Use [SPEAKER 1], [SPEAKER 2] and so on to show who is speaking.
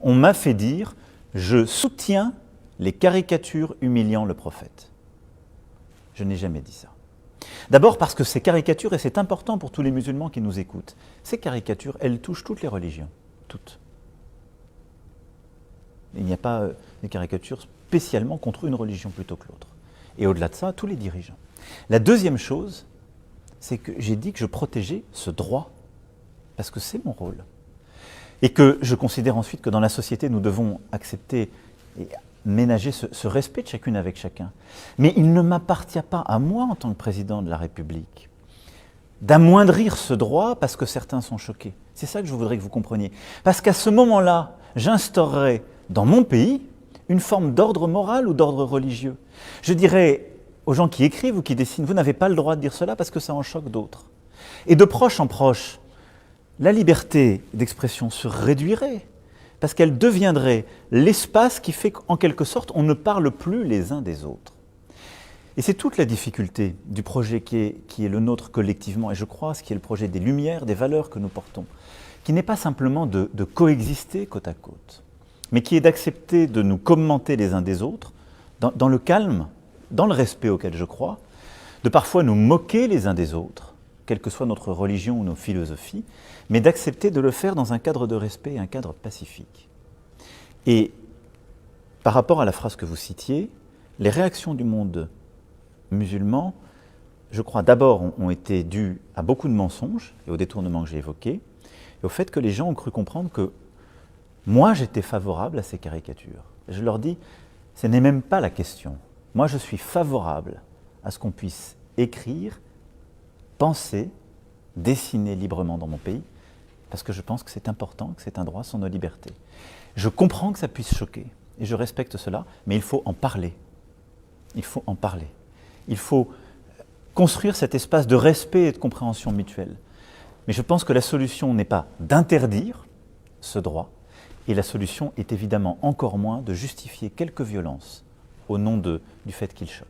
[SPEAKER 1] on m'a fait dire « je soutiens les caricatures humiliant le prophète ». Je n'ai jamais dit ça. D'abord parce que ces caricatures, et c'est important pour tous les musulmans qui nous écoutent, ces caricatures, elles touchent toutes les religions, toutes. Il n'y a pas de caricatures spécialement contre une religion plutôt que l'autre. Et au-delà de ça, tous les dirigeants. La deuxième chose, c'est que j'ai dit que je protégeais ce droit, parce que c'est mon rôle. Et que je considère ensuite que dans la société, nous devons accepter et ménager ce respect de chacune avec chacun. Mais il ne m'appartient pas à moi, en tant que président de la République, d'amoindrir ce droit parce que certains sont choqués. C'est ça que je voudrais que vous compreniez. Parce qu'à ce moment-là, j'instaurerai dans mon pays une forme d'ordre moral ou d'ordre religieux. Je dirais aux gens qui écrivent ou qui dessinent, vous n'avez pas le droit de dire cela parce que ça en choque d'autres. Et de proche en proche, la liberté d'expression se réduirait parce qu'elle deviendrait l'espace qui fait qu'en quelque sorte, on ne parle plus les uns des autres. Et c'est toute la difficulté du projet qui est le nôtre collectivement, et je crois ce qui est le projet des Lumières, des valeurs que nous portons, qui n'est pas simplement de coexister côte à côte, mais qui est d'accepter de nous commenter les uns des autres, dans le calme, dans le respect auquel je crois, de parfois nous moquer les uns des autres, quelle que soit notre religion ou nos philosophies, mais d'accepter de le faire dans un cadre de respect et un cadre pacifique. Et par rapport à la phrase que vous citiez, les réactions du monde musulman, je crois d'abord ont été dues à beaucoup de mensonges et au détournement que j'ai évoqué, et au fait que les gens ont cru comprendre que moi j'étais favorable à ces caricatures. Je leur dis, ce n'est même pas la question. Moi je suis favorable à ce qu'on puisse écrire, penser, dessiner librement dans mon pays, parce que je pense que c'est important, que c'est un droit, sont nos libertés. Je comprends que ça puisse choquer, et je respecte cela, mais il faut en parler. Il faut en parler. Il faut construire cet espace de respect et de compréhension mutuelle. Mais je pense que la solution n'est pas d'interdire ce droit, et la solution est évidemment encore moins de justifier quelque violence au nom du fait qu'il choque.